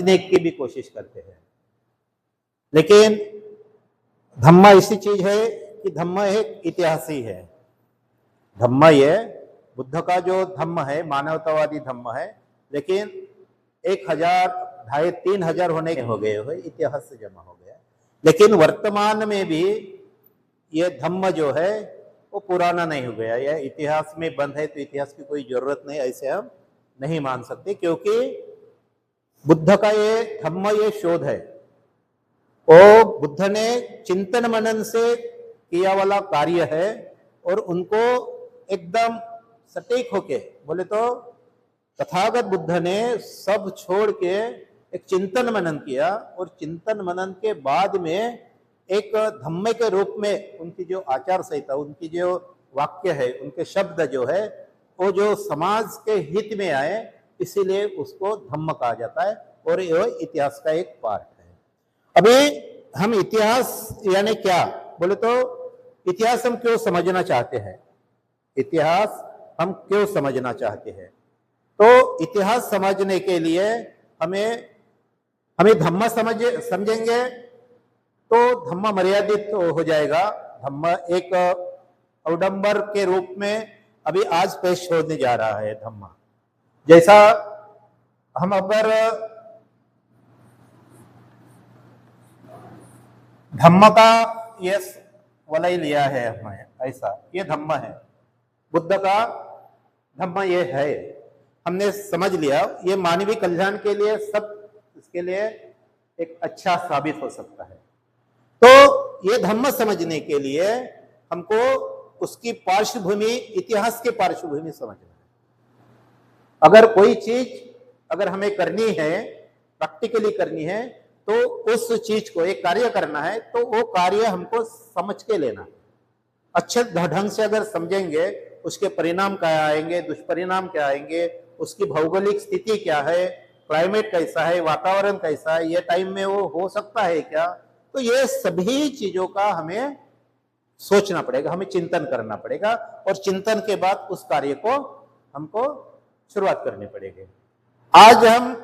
समझने की भी कोशिश करते हैं। लेकिन धम्म ऐसी चीज है कि धम्म एक इतिहास ही है। धम्म ये बुद्ध का जो धम्म है मानवतावादी धम्म है, लेकिन 1000, 2500, 3000 होने हो गए हुए इतिहास से जमा हो गया। लेकिन वर्तमान में भी ये धम्म जो है वो पुराना नहीं हो गया। यह इतिहास में बंद है तो इतिहास की कोई जरूरत नहीं, ऐसे हम नहीं मान सकते, क्योंकि बुद्ध का ये धम्म ये शोध है। वो बुद्ध ने चिंतन मनन से किया वाला कार्य है और उनको एकदम सटीक होके बोले तो तथागत बुद्ध ने सब छोड़ के एक चिंतन मनन किया और चिंतन मनन के बाद में एक धम्म के रूप में उनकी जो आचार संहिता, उनकी जो वाक्य है, उनके शब्द जो है वो जो समाज के हित में आए, इसीलिए उसको धम्म कहा जाता है और यह इतिहास का एक पार्ट है। अभी हम इतिहास यानी क्या बोले तो इतिहास हम क्यों समझना चाहते हैं, इतिहास हम क्यों समझना चाहते हैं, तो इतिहास समझने के लिए हमें धम्म समझेंगे तो धम्म मर्यादित हो जाएगा। धम्म एक अवडंबर के रूप में अभी आज पेश होने जा रहा है धम्म। जैसा हम अगर धम्म का ये वलय लिया है हमें, ऐसा ये धम्म है, बुद्ध का धम्म ये है, हमने समझ लिया, ये मानवीय कल्याण के लिए सब इसके लिए एक अच्छा साबित हो सकता है। तो ये धम्म समझने के लिए हमको उसकी पार्श्वभूमि, इतिहास की पार्श्वभूमि समझना है। अगर कोई चीज अगर हमें करनी है, प्रैक्टिकली करनी है, तो उस चीज को एक कार्य करना है तो वो कार्य हमको समझ के लेना है। अच्छे ढंग से अगर समझेंगे उसके परिणाम क्या आएंगे, दुष्परिणाम क्या आएंगे, उसकी भौगोलिक स्थिति क्या है, क्लाइमेट कैसा है, वातावरण कैसा है, ये टाइम में वो हो सकता है क्या, तो ये सभी चीजों का हमें सोचना पड़ेगा, हमें चिंतन करना पड़ेगा और चिंतन के बाद उस कार्य को हमको शुरुआत करनी पड़ेगी। आज हम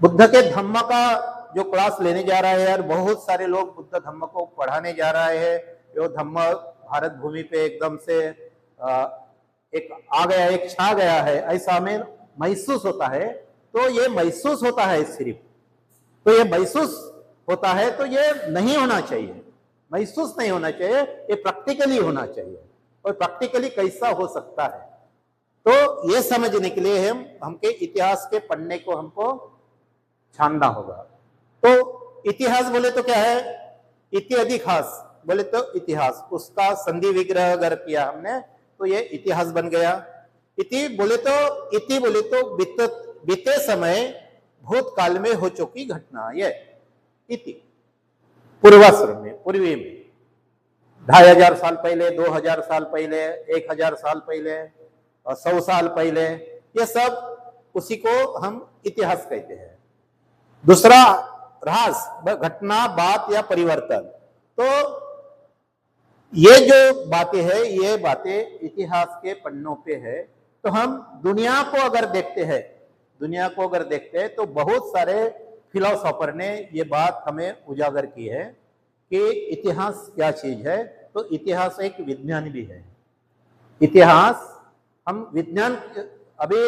बुद्ध के धम्म का जो क्लास लेने जा रहा है यार, बहुत सारे लोग बुद्ध धम्म को पढ़ाने जा रहे हैं। जो धम्म भारत भूमि पे एकदम से एक आ गया, एक छा गया है, ऐसा हमें महसूस होता है। तो ये महसूस होता है सिर्फ, तो ये महसूस होता है तो ये नहीं होना चाहिए, महसूस नहीं होना चाहिए, ये प्रैक्टिकली होना चाहिए। और प्रैक्टिकली कैसा हो सकता है, तो ये समझने के लिए हमके इतिहास के पढ़ने को हमको छानना होगा। तो इतिहास बोले तो क्या है, इतिहास बोले तो इतिहास, उसका संधि विग्रह अगर किया हमने तो ये इतिहास बन गया। इति बोले तो बीते समय भूतकाल में हो चुकी घटना, ये इति पूर्वाश्रम में, पूर्वी में 2500 साल पहले, 2000 साल पहले, 1000 साल पहले, 100 साल पहले, ये सब उसी को हम इतिहास कहते हैं। दूसरा ह्रास, घटना, बात या परिवर्तन। तो ये जो बातें हैं, ये बातें इतिहास के पन्नों पे है। तो हम दुनिया को अगर देखते हैं तो बहुत सारे फिलोसोफर ने ये बात हमें उजागर की है कि इतिहास क्या चीज है। तो इतिहास एक विज्ञान भी है। इतिहास हम विज्ञान, अभी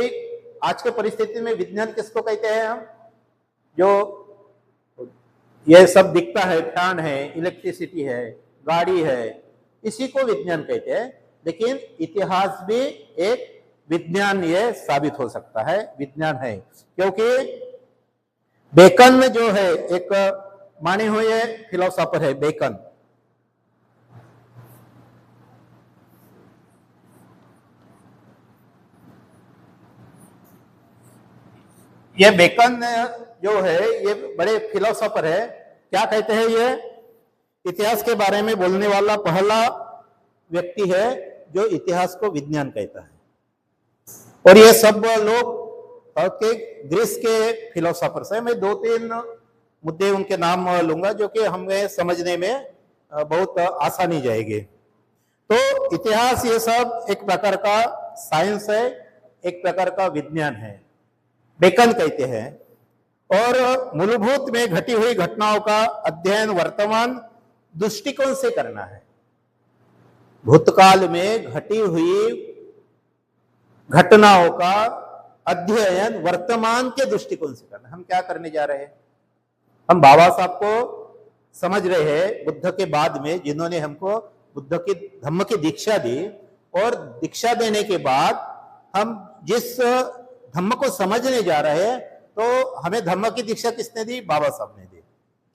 आज के परिस्थिति में विज्ञान किसको कहते हैं हम, जो ये सब दिखता है, फैन है, इलेक्ट्रिसिटी है, गाड़ी है, इसी को विज्ञान कहते हैं। लेकिन इतिहास भी एक विज्ञान ये साबित हो सकता है, विज्ञान है। क्योंकि बेकन जो है एक माने हुए फिलोसोफर है, बेकन। ये बेकन जो है ये बड़े फिलोसोफर है। क्या कहते हैं, ये इतिहास के बारे में बोलने वाला पहला व्यक्ति है जो इतिहास को विज्ञान कहता है। और ये सब लोग ग्रीस के फिलोसोफर्स हैं। मैं 2-3 मुद्दे उनके नाम लूंगा जो कि हमें समझने में बहुत आसानी जाएगी। तो इतिहास ये सब एक प्रकार का साइंस है, एक प्रकार का विज्ञान है, बेकन कहते हैं। और मूलभूत में घटी हुई घटनाओं का अध्ययन वर्तमान दृष्टिकोण से करना है। भूतकाल में घटी हुई घटनाओं का अध्ययन वर्तमान के दृष्टिकोण से करना। हम क्या करने जा रहे हैं? हम बाबा साहब को समझ रहे हैं बुद्ध के बाद में, जिन्होंने हमको बुद्ध की धम्म की दीक्षा दी, और दीक्षा देने के बाद हम जिस धम्म को समझने जा रहे हैं, तो हमें धम्म की दीक्षा किसने दी? बाबा साहब ने दी।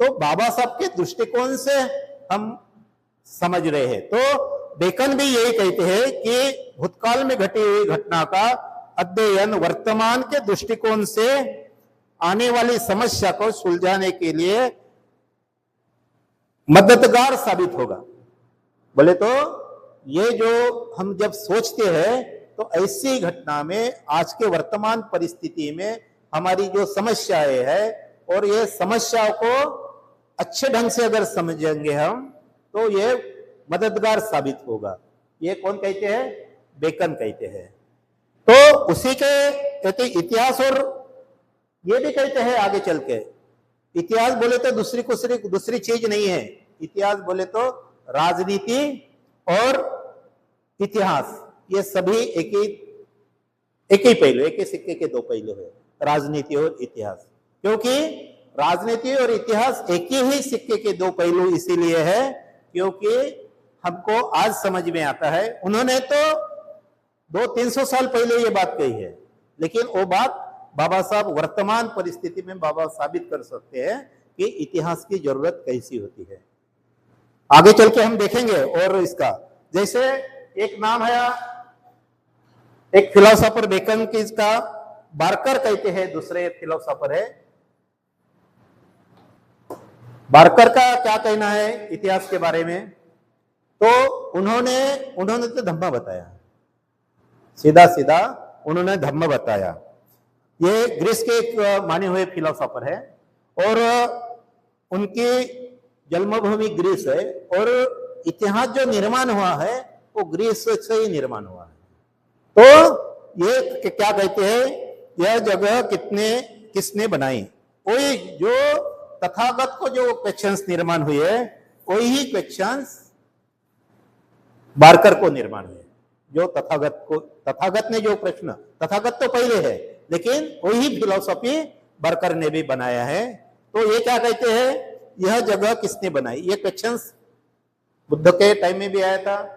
तो बाबा साहब के दृष्टिकोण से हम समझ रहे हैं। तो बेकन भी यही कहते हैं कि भूतकाल में घटी हुई घटना का अध्ययन वर्तमान के दृष्टिकोण से आने वाली समस्या को सुलझाने के लिए मददगार साबित होगा। बोले तो ये जो हम जब सोचते हैं, तो ऐसी घटना में आज के वर्तमान परिस्थिति में हमारी जो समस्याएं है, और ये समस्याओं को अच्छे ढंग से अगर समझेंगे हम, तो ये मददगार साबित होगा। ये कौन कहते हैं? बेकन कहते हैं। तो उसी के कहते इतिहास, और ये भी कहते हैं आगे चल के, इतिहास बोले तो दूसरी चीज नहीं है। इतिहास बोले तो राजनीति और इतिहास, ये सभी एक ही पहलू, एक ही सिक्के के दो पहलू है, राजनीति और इतिहास। क्योंकि राजनीति और इतिहास एक ही सिक्के के दो पहलू इसीलिए है क्योंकि हमको आज समझ में आता है। उन्होंने तो 200-300 साल पहले ये बात कही है, लेकिन वो बात बाबा साहब वर्तमान परिस्थिति में बाबा साबित कर सकते हैं कि इतिहास की जरूरत कैसी होती है। आगे चल के हम देखेंगे। और इसका जैसे एक नाम है, एक फिलोसोफर बेकन की, इसका बार्कर कहते हैं, दूसरे फिलोसोफर है। बार्कर का क्या कहना है इतिहास के बारे में? तो उन्होंने तो धम्म बताया, सीधा सीधा उन्होंने धम्म बताया। ये ग्रीस के एक माने हुए फिलोसोफर है, और उनकी जन्मभूमि ग्रीस है, और इतिहास जो निर्माण हुआ है वो ग्रीस से ही निर्माण हुआ है। तो ये क्या कहते हैं, यह जगह किसने बनाई? वही जो तथागत को जो क्वेश्चंस निर्माण हुए, वही क्वेश्चंस बार्कर को निर्माण हुए। जो तथागत ने जो प्रश्न, तथागत तो पहले है, लेकिन वही फिलॉसफी बार्कर ने भी बनाया है। तो ये क्या कहते हैं, यह जगह किसने बनाई? ये क्वेश्चंस बुद्ध के टाइम में भी आया था।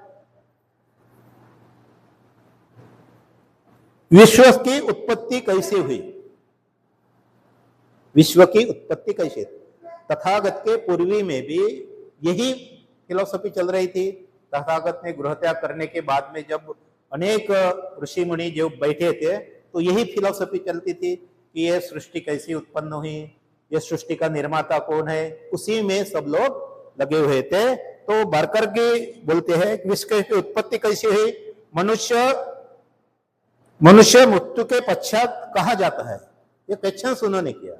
विश्व की उत्पत्ति कैसे हुई? विश्व की उत्पत्ति कैसे? तथागत के पूर्वी में भी यही फिलॉसफी चल रही थी। तथागत ने गृह त्याग करने के बाद में जब अनेक ऋषि मुनि जो बैठे थे, तो यही फिलॉसफी चलती थी कि यह सृष्टि कैसी उत्पन्न हुई, यह सृष्टि का निर्माता कौन है, उसी में सब लोग लगे हुए थे। तो बार्कर के बोलते हैं विश्व की उत्पत्ति कैसी हुई? मनुष्य मृत्यु के पश्चात कहा जाता है, ये क्वेश्चन उन्होंने किया।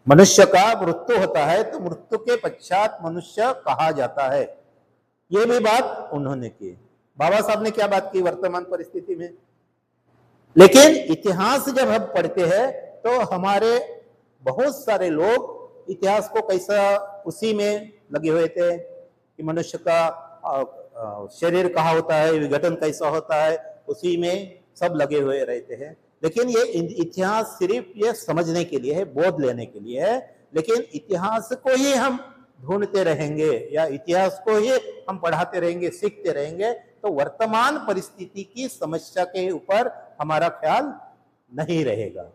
मनुष्य का मृत्यु होता है तो मृत्यु के पश्चात मनुष्य कहा जाता है, ये भी बात उन्होंने की। बाबा साहब ने क्या बात की वर्तमान परिस्थिति में? लेकिन इतिहास जब हम पढ़ते हैं तो हमारे बहुत सारे लोग इतिहास को कैसा उसी में लगे हुए थे कि मनुष्य का शरीर कहाँ होता है, विघटन कैसा होता है, उसी में सब लगे हुए रहते हैं। लेकिन ये इतिहास सिर्फ ये समझने के लिए है, बोध लेने के लिए है। लेकिन इतिहास को ही हम ढूंढते रहेंगे या इतिहास को ही हम पढ़ाते रहेंगे, सीखते रहेंगे, तो वर्तमान परिस्थिति की समस्या के ऊपर हमारा ख्याल नहीं रहेगा।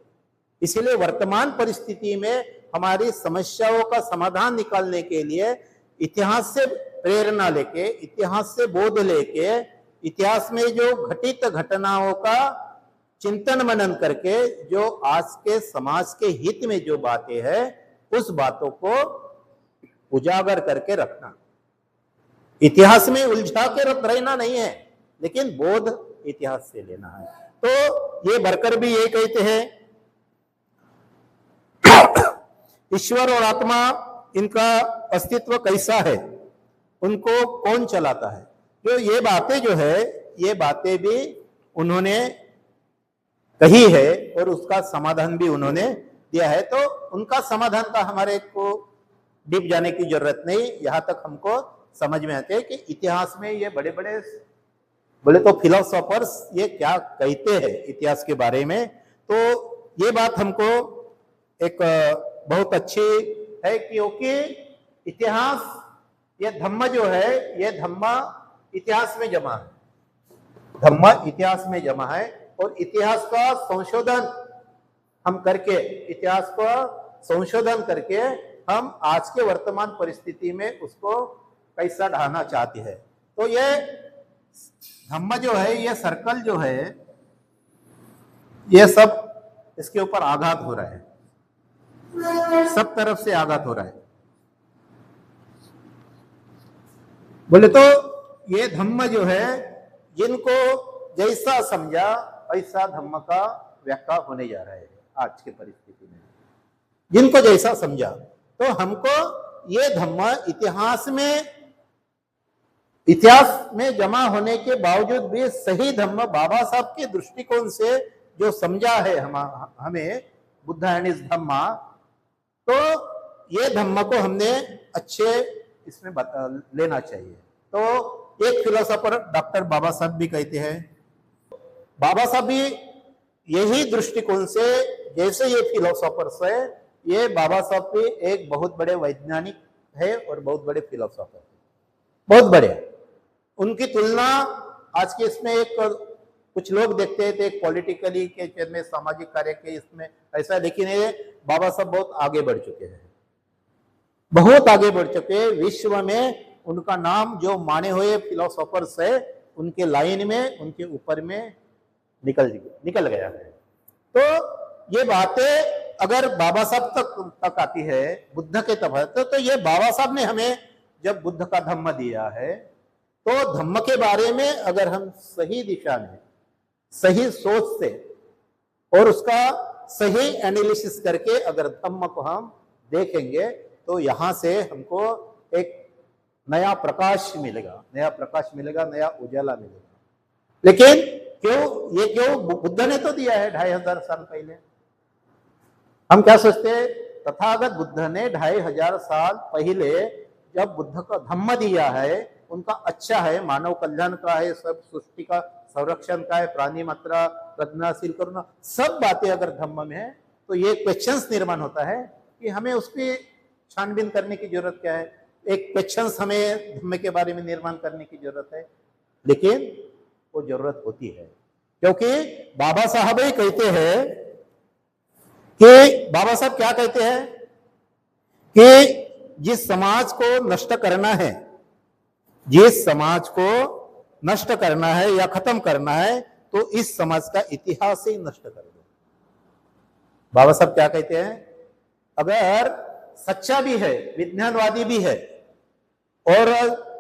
इसीलिए वर्तमान परिस्थिति में हमारी समस्याओं का समाधान निकालने के लिए इतिहास से प्रेरणा लेके, इतिहास से बोध लेके, इतिहास में जो घटित घटनाओं का चिंतन मनन करके जो आज के समाज के हित में जो बातें हैं, उस बातों को उजागर करके रखना। इतिहास में उलझा के रहना नहीं है, लेकिन बोध इतिहास से लेना है। तो ये बार्कर भी ये कहते हैं ईश्वर और आत्मा, इनका अस्तित्व कैसा है, उनको कौन चलाता है। जो ये बातें जो है, ये बातें भी उन्होंने कही है और उसका समाधान भी उन्होंने दिया है। तो उनका समाधान का हमारे को डीप जाने की जरूरत नहीं, यहां तक हमको समझ में आते हैं कि इतिहास में ये बड़े बड़े बोले तो फिलोसोफर्स ये क्या कहते हैं इतिहास के बारे में। तो ये बात हमको एक बहुत अच्छी है, क्योंकि इतिहास ये धम्म जो है ये धम्म इतिहास में जमा है, धम्म इतिहास में जमा है। और इतिहास का संशोधन हम करके, इतिहास का संशोधन करके हम आज के वर्तमान परिस्थिति में उसको कैसा ढालना चाहते हैं। तो ये धम्म जो है, ये सर्कल जो है, ये सब इसके ऊपर आघात हो रहा है, सब तरफ से आघात हो रहा है। बोले तो ये धम्म जो है, जिनको जैसा समझा ऐसा धम्म का व्याख्या होने जा रहा है आज की परिस्थिति में, जिनको जैसा समझा। तो हमको ये धम्म इतिहास में जमा होने के बावजूद भी सही धम्म बाबा साहब के दृष्टिकोण से जो समझा है हमें बुद्ध एंड हिज धम्मा, तो ये धम्म को हमने अच्छे इसमें लेना चाहिए। तो एक फिलोसोफर डॉक्टर बाबा साहब भी कहते हैं, बाबा साहब भी यही दृष्टिकोण से, जैसे ये फिलोसोफर्स है, ये बाबा साहब भी एक बहुत बड़े वैज्ञानिक है और बहुत बड़े फिलोसोफर है, बहुत बड़े। उनकी तुलना आज के इसमें एक कुछ लोग देखते हैं तो एक पॉलिटिकली के क्षेत्र में, सामाजिक कार्य के इसमें ऐसा, लेकिन ये बाबा साहब बहुत आगे बढ़ चुके हैं, बहुत आगे बढ़ चुके हैं। विश्व में उनका नाम जो माने हुए फिलोसोफर्स है उनके लाइन में, उनके ऊपर में निकल गया है। तो ये बातें अगर बाबा साहब तक आती है बुद्ध के तहत, तो ये बाबा साहब ने हमें जब बुद्ध का धम्म दिया है, तो धम्म के बारे में अगर हम सही दिशा में, सही सोच से और उसका सही एनालिसिस करके अगर धम्म को हम देखेंगे, तो यहां से हमको एक नया प्रकाश मिलेगा, नया उजाला मिलेगा। लेकिन क्यों बुद्ध ने तो दिया है 2500 साल पहले। हम क्या सोचते हैं, तथागत बुद्ध ने 2500 साल पहले जब बुद्ध का धम्म दिया है, उनका अच्छा है, मानव कल्याण का है, सब सृष्टि का संरक्षण का है, प्राणी मात्रा प्रज्ञाशील करुणा, सब बातें अगर धम्म में है, तो ये क्वेश्चंस निर्माण होता है कि हमें उसकी छानबीन करने की जरूरत क्या है। एक क्वेश्चंस हमें धम्म के बारे में निर्माण करने की जरूरत है, लेकिन वो जरूरत होती है, क्योंकि बाबा साहब ही कहते हैं कि, बाबा साहब क्या कहते हैं कि जिस समाज को नष्ट करना है, जिस समाज को नष्ट करना है या खत्म करना है, तो इस समाज का इतिहास ही नष्ट कर दो। बाबा साहब क्या कहते हैं, अगर सच्चा भी है, विज्ञानवादी भी है और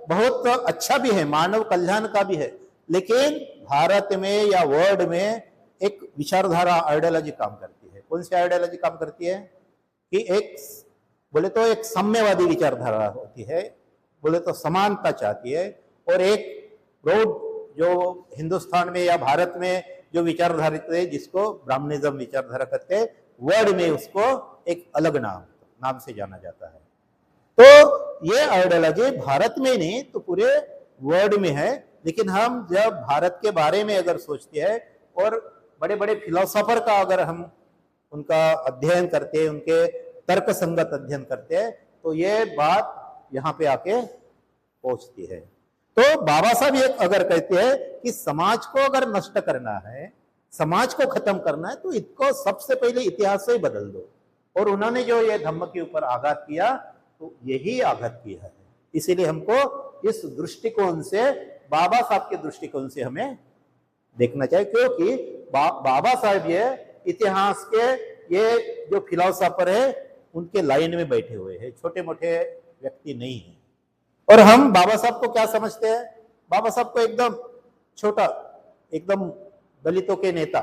बहुत अच्छा भी है, मानव कल्याण का भी है, लेकिन भारत में या वर्ल्ड में एक विचारधारा आइडियोलॉजी काम करती है। कौन सी आइडियोलॉजी काम करती है कि एक बोले तो एक साम्यवादी विचारधारा होती है, बोले तो समानता चाहती है, और एक ब्रॉड जो हिंदुस्तान में या भारत में जो विचारधारा है, जिसको ब्राह्मणिज्म विचारधारा कहते हैं, वर्ल्ड में उसको एक अलग नाम से जाना जाता है। तो ये आइडियोलॉजी भारत में नहीं तो पूरे वर्ल्ड में है। लेकिन हम जब भारत के बारे में अगर सोचते हैं और बड़े बड़े फिलोसोफर का अगर हम उनका अध्ययन करते हैं, उनके तर्क संगत अध्ययन करते हैं, तो ये बात यहाँ पे आके पहुंचती है। तो बाबा साहब ये अगर कहते हैं कि समाज को अगर नष्ट करना है, समाज को खत्म करना है, तो इसको सबसे पहले इतिहास से ही बदल दो। और उन्होंने जो ये धम्म के ऊपर आघात किया, तो यही आघात किया है। इसीलिए हमको इस दृष्टिकोण से, बाबा साहब के दृष्टिकोण से हमें देखना चाहिए, क्योंकि बाबा साहब ये इतिहास के ये जो फिलोसोफर है उनके लाइन में बैठे हुए हैं, छोटे मोटे व्यक्ति नहीं है। और हम बाबा साहब को क्या समझते हैं, बाबा साहब को एकदम छोटा, एकदम दलितों के नेता,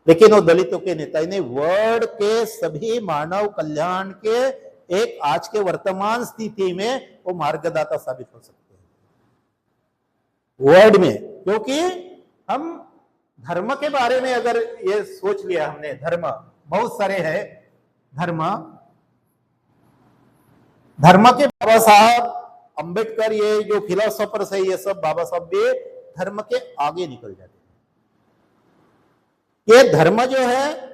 लेकिन वो दलितों के नेता नहीं, वर्ल्ड के सभी मानव कल्याण के एक आज के वर्तमान स्थिति में वो मार्गदाता साबित हो सकते हैं वर्ल्ड में। क्योंकि हम धर्म के बारे में अगर ये सोच लिया हमने, धर्म बहुत सारे हैं, धर्म के बाबा साहब अंबेडकर, ये जो फिलोसोफर्स है, ये सब बाबा साहब भी धर्म के आगे निकल जाते हैं। ये धर्म जो है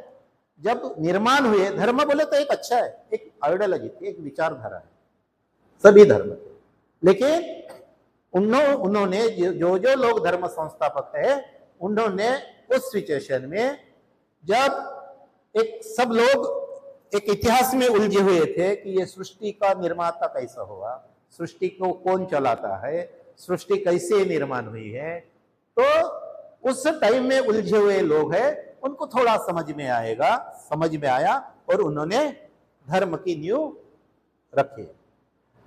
जब निर्माण हुए, धर्म बोले तो एक अच्छा है, एक आइडियोलॉजी, एक विचारधारा है सभी धर्म के, लेकिन उन्होंने जो लोग धर्म संस्थापक है, उन्होंने उस सिचुएशन में जब एक सब लोग एक इतिहास में उलझे हुए थे कि ये सृष्टि का निर्माता कैसा हुआ, सृष्टि को कौन चलाता है, सृष्टि कैसे निर्माण हुई है, तो उस टाइम में उलझे हुए लोग हैं, उनको थोड़ा समझ में आया और उन्होंने धर्म की नींव रखी।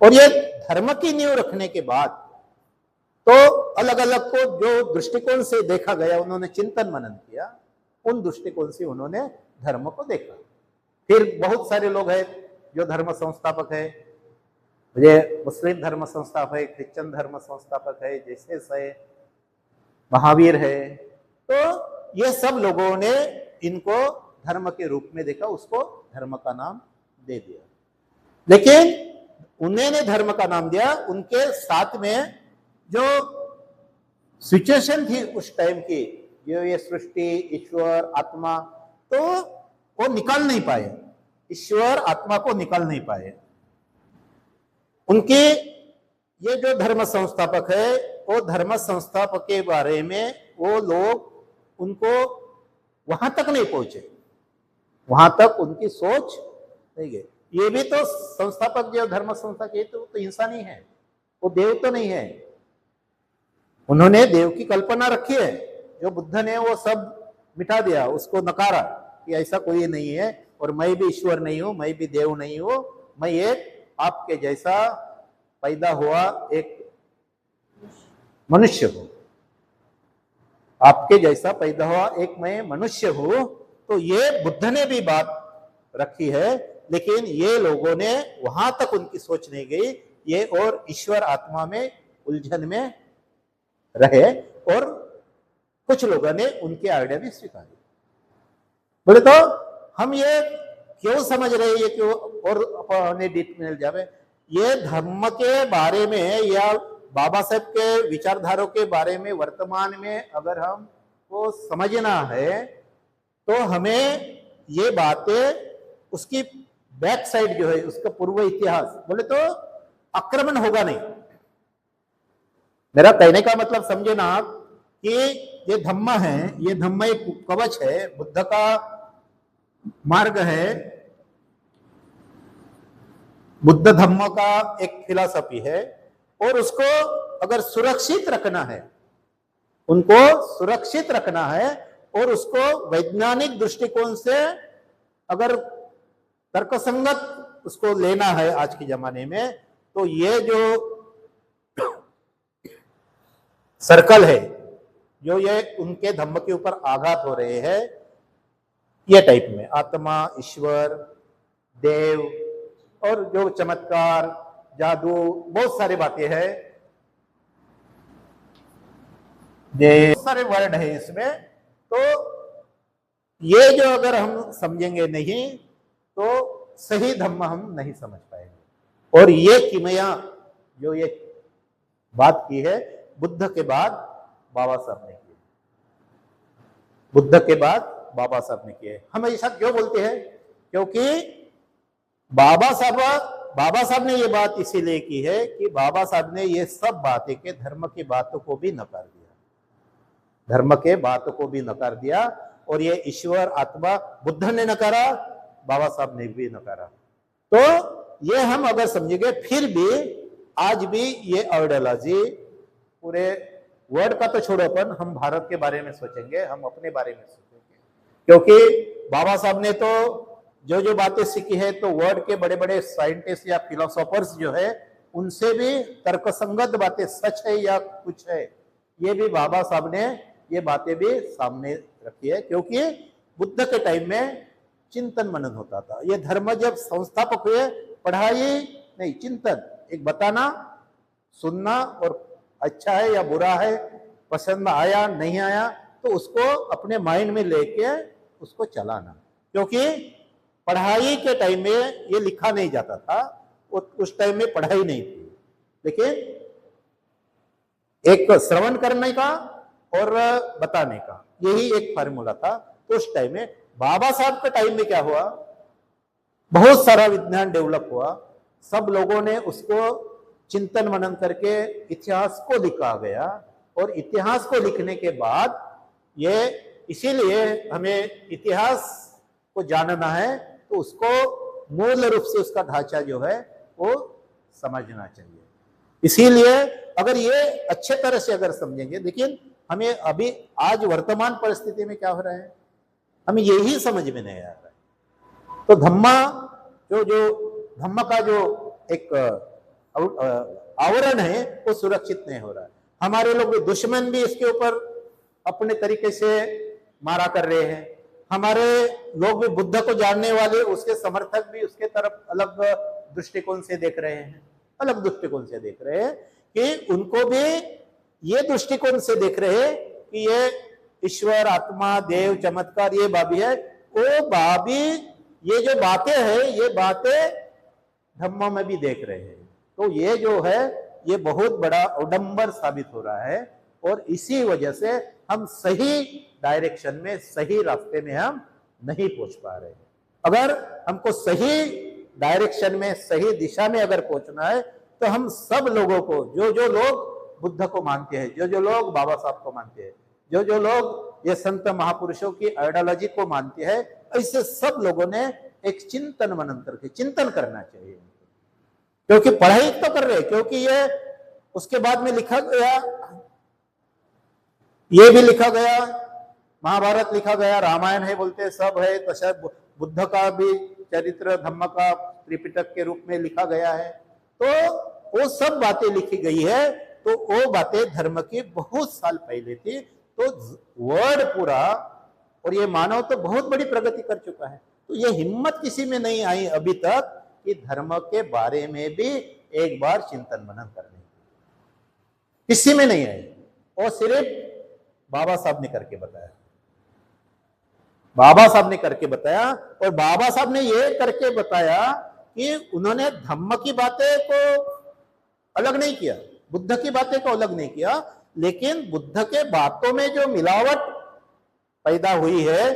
और ये धर्म की नींव रखने के बाद तो अलग अलग को जो दृष्टिकोण से देखा गया, उन्होंने चिंतन मनन किया, उन दृष्टिकोण से उन्होंने धर्म को देखा। फिर बहुत सारे लोग हैं जो धर्म संस्थापक है, ये मुस्लिम धर्म संस्थापक है, क्रिश्चियन धर्म संस्थापक है, जीसस है, महावीर है, तो ये सब लोगों ने इनको धर्म के रूप में देखा, उसको धर्म का नाम दे दिया। लेकिन उन्होंने धर्म का नाम दिया, उनके साथ में जो सिचुएशन थी उस टाइम की, जो ये सृष्टि, ईश्वर, आत्मा, तो वो निकाल नहीं पाए, ईश्वर आत्मा को निकाल नहीं पाए। उनके ये जो धर्म संस्थापक है, वो धर्म संस्थापक के बारे में वो लोग उनको वहां तक नहीं पहुंचे, वहां तक उनकी सोच नहीं गई। ये भी तो संस्थापक जो धर्म संस्था के तो इंसान ही है, वो देव तो नहीं है। उन्होंने देव की कल्पना रखी है, जो बुद्ध ने वो सब मिटा दिया, उसको नकारा कि ऐसा कोई नहीं है, और मैं भी ईश्वर नहीं हूं, मैं भी देव नहीं हूं, मैं एक आपके जैसा पैदा हुआ एक मनुष्य हूं, आपके जैसा पैदा हुआ एक मैं मनुष्य हूं। तो ये बुद्ध ने भी बात रखी है, लेकिन ये लोगों ने वहां तक उनकी सोच नहीं गई, ये और ईश्वर आत्मा में उलझन में रहे, और कुछ लोगों ने उनके आइडिया भी स्वीकारी। बोले तो हम ये क्यों समझ रहे हैं, ये क्यों और अपने डिटेल जावे, ये धर्म के बारे में या बाबा साहब के विचारधारों के बारे में वर्तमान में अगर हम को समझना है, तो हमें ये बातें उसकी बैक साइड जो है, उसका पूर्व इतिहास, बोले तो आक्रमण होगा नहीं। मेरा कहने का मतलब समझे ना आप कि ये धम्म है, ये धम्म एक कवच है, बुद्ध का मार्ग है, बुद्ध धम्म का एक फिलॉसफी है, और उसको अगर सुरक्षित रखना है, उनको सुरक्षित रखना है, और उसको वैज्ञानिक दृष्टिकोण से अगर तर्कसंगत उसको लेना है आज के जमाने में, तो ये जो सर्कल है, जो ये उनके धम्म के ऊपर आघात हो रहे हैं, ये टाइप में आत्मा, ईश्वर, देव, और जो चमत्कार, जादू, बहुत सारी बातें हैं, बहुत सारे वर्ड है इसमें। तो ये जो अगर हम समझेंगे नहीं तो सही धम्म हम नहीं समझ पाएंगे। और ये किमया जो ये बात की है, बुद्ध के बाद बाबा साहब ने की, बुद्ध के बाद बाबा साहब ने किए। हम ऐसा क्यों बोलते हैं? क्योंकि बाबा साहब ने ये बात इसीलिए की है कि बाबा साहब ने ये सब बातें के धर्म की बातों को भी नकार दिया, धर्म के बातों को भी नकार दिया, और ये ईश्वर आत्मा बुद्ध ने नकारा, बाबा साहब ने भी नकारा। तो ये हम अगर समझेंगे, फिर भी आज भी ये आइडियोलॉजी, पूरे वर्ल्ड का तो छोड़ो, अपन हम भारत के बारे में सोचेंगे, हम अपने बारे में सोचेंगे, क्योंकि बाबा साहब ने तो जो जो बातें सीखी है, तो वर्ल्ड के बड़े बड़े साइंटिस्ट या फिलोसोफर्स जो है, उनसे भी तर्कसंगत बातें, सच है या कुछ है, ये भी बाबा साहब ने ये बातें भी सामने रखी है। क्योंकि बुद्ध के टाइम में चिंतन मनन होता था, ये धर्म जब संस्थापक हुए, पढ़ाई नहीं, चिंतन, एक बताना, सुनना, और अच्छा है या बुरा है, पसंद आया नहीं आया, तो उसको अपने माइंड में लेके उसको चलाना, क्योंकि पढ़ाई के टाइम में ये लिखा नहीं जाता था, उस टाइम में पढ़ाई नहीं थी, लेकिन एक श्रवण करने का और बताने का यही एक फार्मूला था। तो उस टाइम में बाबा साहब के टाइम में क्या हुआ, बहुत सारा विज्ञान डेवलप हुआ, सब लोगों ने उसको चिंतन मनन करके इतिहास को लिखा गया, और इतिहास को लिखने के बाद ये, इसीलिए हमें इतिहास को जानना है तो उसको मूल रूप से उसका ढांचा जो है वो समझना चाहिए। इसीलिए अगर ये अच्छे तरह से अगर समझेंगे, लेकिन हमें अभी आज वर्तमान परिस्थिति में क्या हो रहा है, हमें यही समझ में नहीं आ रहा है। तो धम्मा का जो एक आवरण है वो सुरक्षित नहीं हो रहा है। हमारे लोग दुश्मन भी इसके ऊपर अपने तरीके से मारा कर रहे हैं, हमारे लोग भी बुद्ध को जानने वाले उसके समर्थक भी उसके तरफ अलग दृष्टिकोण से देख रहे हैं, अलग दृष्टिकोण से देख रहे हैं कि उनको भी ये दृष्टिकोण से देख रहे हैं कि ये ईश्वर, आत्मा, देव, चमत्कार ये बाबी है, वो बाबी ये जो बातें हैं ये बातें धम्म में भी देख रहे हैं। तो ये जो है ये बहुत बड़ा उडंबर साबित हो रहा है, और इसी वजह से हम सही डायरेक्शन में, सही रास्ते में हम नहीं पहुंच पा रहे हैं। अगर हमको सही डायरेक्शन में, सही दिशा में अगर पहुंचना है तो हम सब लोगों को, जो लोग बुद्ध को मानते हैं, जो लोग बाबा साहब को मानते हैं, जो लोग ये संत महापुरुषों की आइडियोलॉजी को मानते हैं, ऐसे सब लोगों ने एक चिंतन मनन करके चिंतन करना चाहिए। क्योंकि पढ़ाई तो कर रहे, क्योंकि ये उसके बाद में लिखा गया, ये भी लिखा गया, महाभारत लिखा गया, रामायण है बोलते सब है, तो शायद बुद्ध का भी चरित्र धम्म का त्रिपिटक के रूप में लिखा गया है। तो वो सब बातें लिखी गई है, तो वो बातें धर्म की बहुत साल पहले थी। तो वर्ड पूरा, और ये मानव तो बहुत बड़ी प्रगति कर चुका है, तो ये हिम्मत किसी में नहीं आई अभी तक कि धर्म के बारे में भी एक बार चिंतन मनन करने की, किसी में नहीं आई। और सिर्फ बाबा साहब ने करके बताया, बाबा साहब ने करके बताया, और बाबा साहब ने ये करके बताया कि उन्होंने धम्म की बातें को अलग नहीं किया, बुद्ध की बातें को अलग नहीं किया, लेकिन बुद्ध के बातों में जो मिलावट पैदा हुई है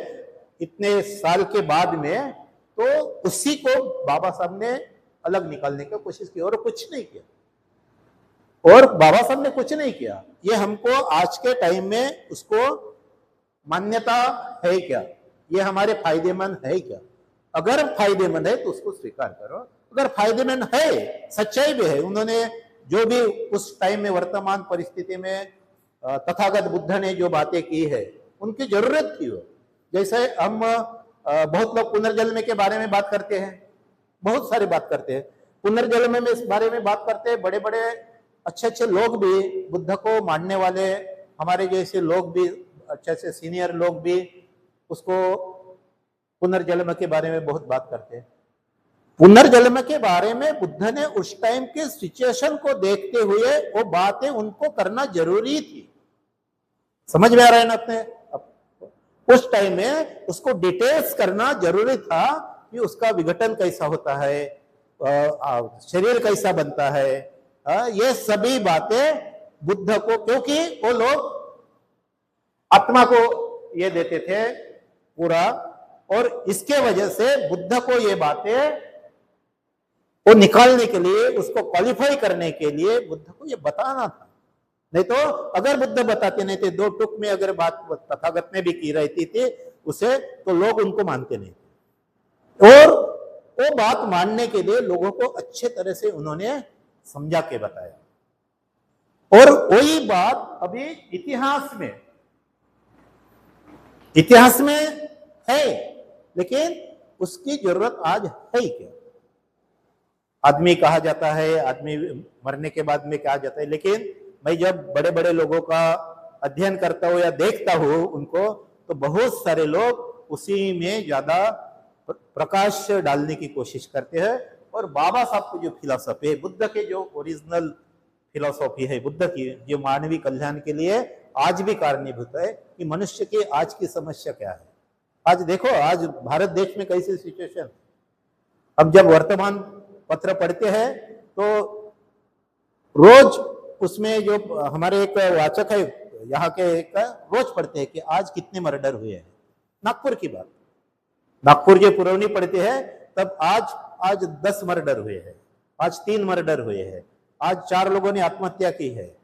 इतने साल के बाद में, तो उसी को बाबा साहब ने अलग निकालने की कोशिश की, और कुछ नहीं किया। और बाबा साहब ने कुछ नहीं किया, ये हमको आज के टाइम में उसको मान्यता है क्या, ये हमारे फायदेमंद है क्या? अगर फायदेमंद है तो उसको स्वीकार करो, अगर फायदेमंद है, सच्चाई भी है, उन्होंने जो भी उस टाइम में वर्तमान परिस्थिति में तथागत बुद्ध ने जो बातें की है उनकी जरूरत थी। वो जैसे हम बहुत लोग पुनर्जन्म के बारे में बात करते हैं, बहुत सारी बात करते हैं, पुनर्जन्म में इस बारे में बात करते हैं, बड़े बड़े अच्छे अच्छे लोग भी, बुद्ध को मानने वाले हमारे जैसे लोग भी, अच्छे अच्छे सीनियर लोग भी उसको पुनर्जन्म के बारे में बहुत बात करते हैं। पुनर्जन्म के बारे में बुद्ध ने उस टाइम के सिचुएशन को देखते हुए वो बातें उनको करना जरूरी थी। समझ में आ रहा है ना? अपने उस टाइम में उसको डिटेल्स करना जरूरी था कि उसका विघटन कैसा होता है, शरीर कैसा बनता है, ये सभी बातें बुद्ध को, क्योंकि वो लोग आत्मा को ये देते थे पूरा, और इसके वजह से बुद्ध को ये बातें वो निकालने के लिए, उसको क्वालिफाई करने के लिए बुद्ध को ये बताना था। नहीं तो अगर बुद्ध बताते नहीं थे, दो टुक में अगर बात तथागत ने भी की रहती थी उसे, तो लोग उनको मानते नहीं थे। और वो बात मानने के लिए लोगों को अच्छे तरह से उन्होंने समझा के बताया। और वही बात अभी इतिहास में है, लेकिन उसकी जरूरत आज है क्या? आदमी कहा जाता है, आदमी मरने के बाद में कहा जाता है, लेकिन मैं जब बड़े बड़े लोगों का अध्ययन करता हूँ या देखता हूँ उनको, तो बहुत सारे लोग उसी में ज्यादा प्रकाश डालने की कोशिश करते हैं। और बाबा साहब की जो फिलॉसफी है, बुद्ध के जो ओरिजिनल फिलॉसफी है बुद्ध की, जो मानवीय कल्याण के लिए आज भी कारणीभूत है कि मनुष्य की आज की समस्या क्या है। आज देखो, आज भारत देश में कैसी सिचुएशन। अब जब वर्तमान पत्र पढ़ते हैं तो रोज उसमें जो हमारे एक वाचक है यहाँ के, एक रोज पढ़ते हैं कि आज कितने मर्डर हुए हैं। नागपुर की बात, नागपुर जो पुरवनी पढ़ते हैं तब आज 10 मर्डर हुए हैं, आज 3 मर्डर हुए हैं, आज 4 लोगों ने आत्महत्या की है,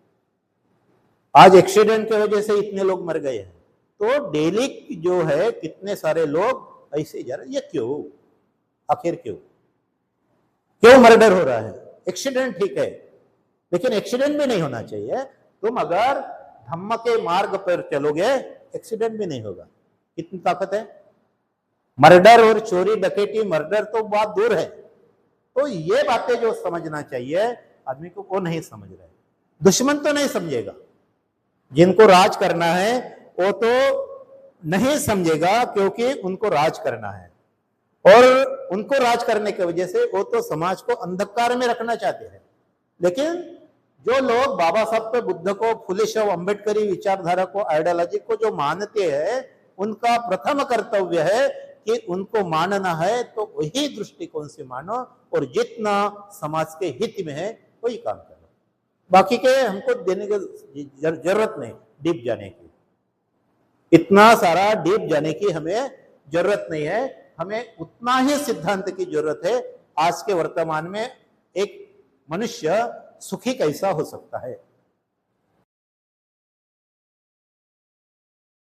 आज एक्सीडेंट की वजह से इतने लोग मर गए हैं। तो डेली जो है कितने सारे लोग ऐसे जा रहे हैं। ये क्यों, आखिर क्यों मर्डर हो रहा है? एक्सीडेंट ठीक है, लेकिन एक्सीडेंट भी नहीं होना चाहिए। तुम अगर धम्म के मार्ग पर चलोगे एक्सीडेंट भी नहीं होगा। कितनी ताकत है। मर्डर और चोरी डकैती, मर्डर तो बात दूर है। तो ये बातें जो समझना चाहिए आदमी को, वो नहीं समझ रहे। दुश्मन तो नहीं समझेगा, जिनको राज करना है वो तो नहीं समझेगा, क्योंकि उनको राज करना है और उनको राज करने की वजह से वो तो समाज को अंधकार में रखना चाहते हैं। लेकिन जो लोग बाबा साहब पे, बुद्ध को, फुले और अम्बेडकरी विचारधारा को, आइडियोलॉजी को जो मानते हैं, उनका प्रथम कर्तव्य है कि उनको मानना है तो वही दृष्टिकोण से मानो और जितना समाज के हित में है वही काम करो। बाकी के हमको देने की जरूरत नहीं, डीप जाने की, इतना सारा डीप जाने की हमें जरूरत नहीं है। हमें उतना ही सिद्धांत की जरूरत है। आज के वर्तमान में एक मनुष्य सुखी कैसा हो सकता है,